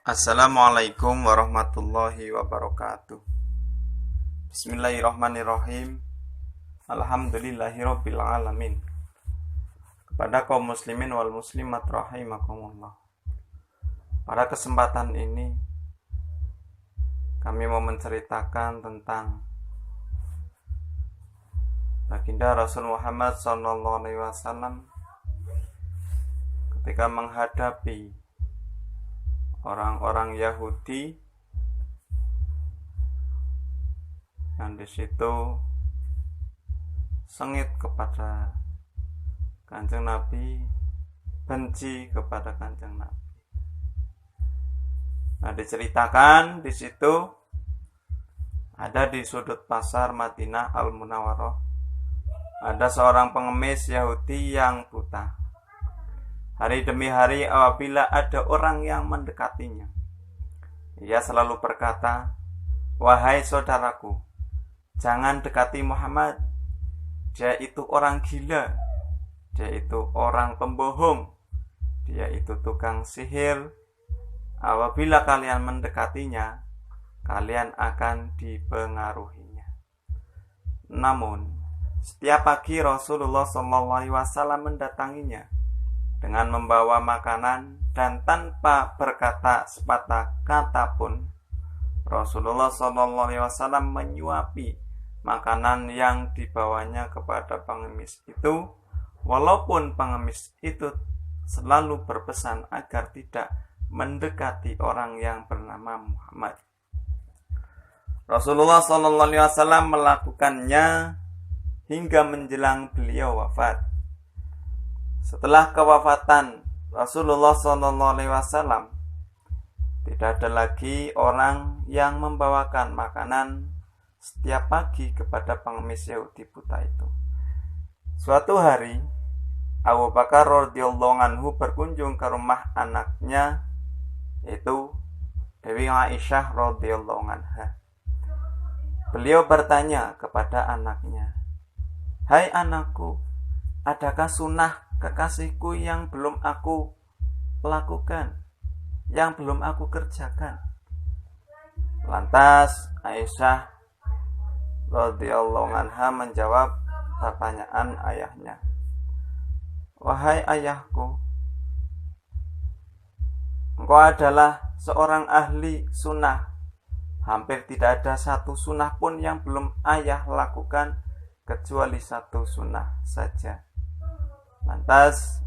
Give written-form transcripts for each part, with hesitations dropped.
Assalamualaikum warahmatullahi wabarakatuh. Bismillahirrahmanirrahim. Alhamdulillahirabbil alamin. Kepada kaum muslimin wal muslimat rahimakumullah. Pada kesempatan ini kami mau menceritakan tentang baginda Rasul Muhammad SAW ketika menghadapi orang-orang Yahudi yang di situ sengit kepada Kanjeng Nabi, benci kepada Kanjeng Nabi. Nah, diceritakan di situ ada di sudut pasar Madinah Al-Munawwarah ada seorang pengemis Yahudi yang buta. Hari demi hari apabila ada orang yang mendekatinya, ia selalu berkata, "Wahai saudaraku, jangan dekati Muhammad. Dia itu orang gila. Dia itu orang pembohong. Dia itu tukang sihir. Apabila kalian mendekatinya, kalian akan dipengaruhinya." Namun, setiap pagi Rasulullah SAW mendatanginya dengan membawa makanan, dan tanpa berkata sepatah kata pun Rasulullah SAW menyuapi makanan yang dibawanya kepada pengemis itu, walaupun pengemis itu selalu berpesan agar tidak mendekati orang yang bernama Muhammad. Rasulullah SAW melakukannya hingga menjelang beliau wafat. Setelah kewafatan Rasulullah SAW, tidak ada lagi orang yang membawakan makanan setiap pagi kepada pengemis Yahudi buta itu. Suatu hari, Abu Bakar radhiyallahu anhu berkunjung ke rumah anaknya, yaitu Dewi Aisyah radhiyallahu anha. Beliau bertanya kepada anaknya, "Hai anakku, adakah sunnah kekasihku yang belum aku lakukan, yang belum aku kerjakan?" Lantas Aisyah radhiyallahu anha menjawab pertanyaan ayahnya, "Wahai ayahku, engkau adalah seorang ahli sunnah. Hampir tidak ada satu sunnah pun yang belum ayah lakukan, kecuali satu sunnah saja." Lantas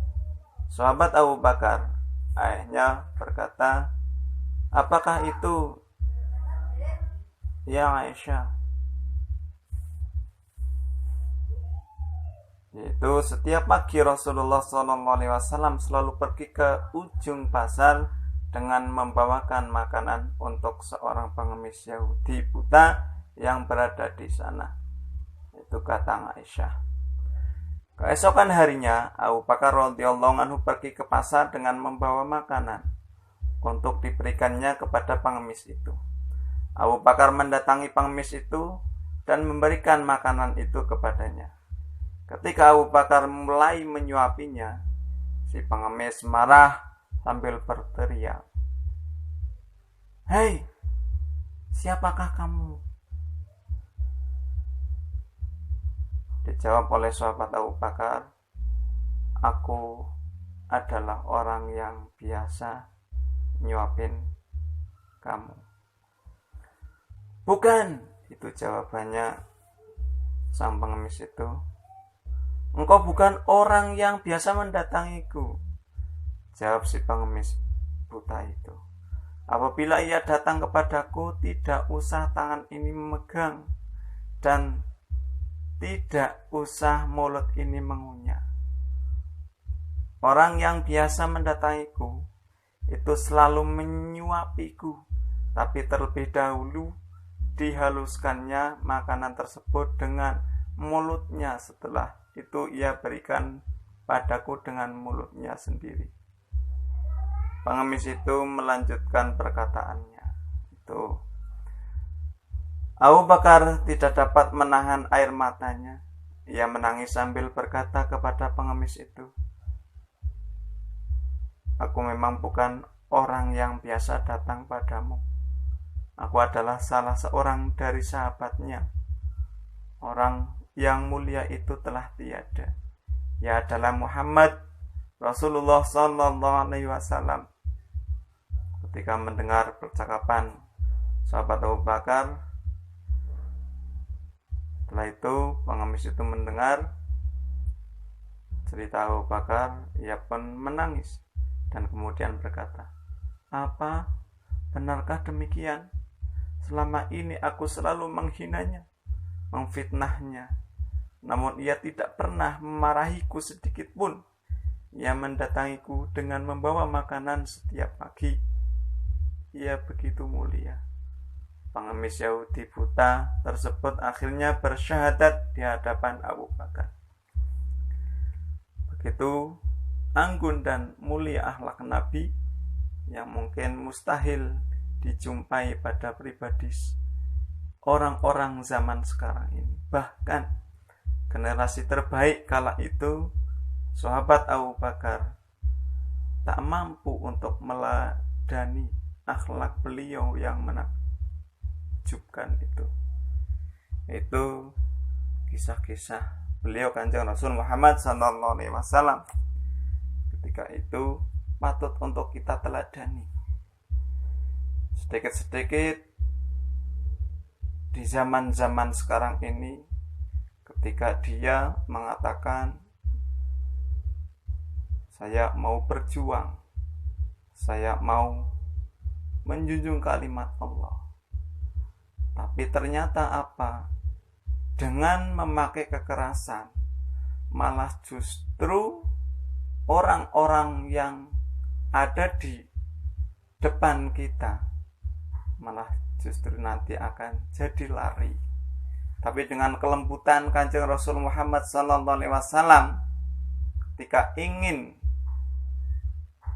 sahabat Abu Bakar, ayahnya berkata, "Apakah itu, ya Aisyah?" Yaitu setiap pagi Rasulullah SAW selalu pergi ke ujung pasar dengan membawakan makanan untuk seorang pengemis Yahudi buta yang berada di sana. Itu kata Aisyah. Keesokan harinya, Abu Bakar radhiyallahu anhu pergi ke pasar dengan membawa makanan untuk diberikannya kepada pengemis itu. Abu Bakar mendatangi pengemis itu dan memberikan makanan itu kepadanya. Ketika Abu Bakar mulai menyuapinya, si pengemis marah sambil berteriak, "Hei, siapakah kamu?" Dijawab oleh sahabat Abu Bakar, "Aku adalah orang yang biasa nyuapin kamu." "Bukan," itu jawabannya sang pengemis itu. "Engkau bukan orang yang biasa mendatangiku," jawab si pengemis buta itu. "Apabila ia datang kepadaku, tidak usah tangan ini memegang dan tidak usah mulut ini mengunyah. Orang yang biasa mendatangiku itu selalu menyuapiku, tapi terlebih dahulu dihaluskannya makanan tersebut dengan mulutnya. Setelah itu ia berikan padaku dengan mulutnya sendiri." Pengemis itu melanjutkan perkataannya. Itu Abu Bakar tidak dapat menahan air matanya. Ia menangis sambil berkata kepada pengemis itu, "Aku memang bukan orang yang biasa datang padamu. Aku adalah salah seorang dari sahabatnya. Orang yang mulia itu telah tiada. Ia adalah Muhammad Rasulullah sallallahu alaihi wasallam. Ketika mendengar percakapan sahabat Abu Bakar, setelah itu pengemis itu mendengar cerita Abu Bakar, ia pun menangis dan kemudian berkata, "Apa benarkah demikian? Selama ini aku selalu menghinanya, memfitnahnya. Namun ia tidak pernah memarahiku sedikit pun. Ia mendatangiku dengan membawa makanan setiap pagi. Ia begitu mulia." Pengemis Yahudi buta tersebut akhirnya bersyahadat di hadapan Abu Bakar. Begitu anggun dan mulia akhlak Nabi yang mungkin mustahil dijumpai pada pribadi orang-orang zaman sekarang ini. Bahkan generasi terbaik kala itu, sahabat Abu Bakar, tak mampu untuk meladani akhlak beliau yang menakjubkan itu. Itu kisah-kisah beliau Kanjeng Rasul Muhammad sallallahu alaihi wasallam. Ketika itu patut untuk kita teladani. Sedikit-sedikit di zaman-zaman sekarang ini, ketika dia mengatakan, saya mau berjuang, saya mau menjunjung kalimat Allah, tapi ternyata apa? Dengan memakai kekerasan, malah justru orang-orang yang ada di depan kita malah justru nanti akan jadi lari. Tapi dengan kelembutan Kanjeng Rasul Muhammad sallallahu alaihi wasallam, ketika ingin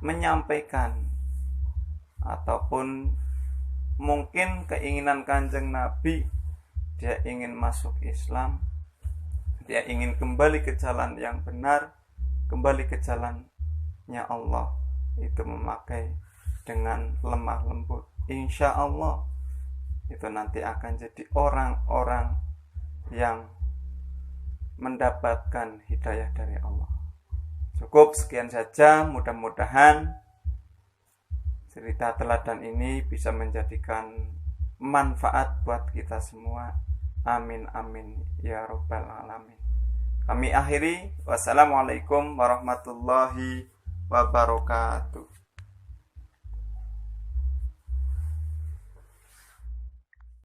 menyampaikan ataupun mungkin keinginan Kanjeng Nabi, dia ingin masuk Islam, dia ingin kembali ke jalan yang benar, kembali ke jalannya Allah, itu memakai dengan lemah lembut. Insya Allah itu nanti akan jadi orang-orang yang mendapatkan hidayah dari Allah. Cukup sekian saja, mudah-mudahan cerita teladan ini bisa menjadikan manfaat buat kita semua. Amin amin ya rabbal alamin. Kami akhiri. Wassalamualaikum warahmatullahi wabarakatuh.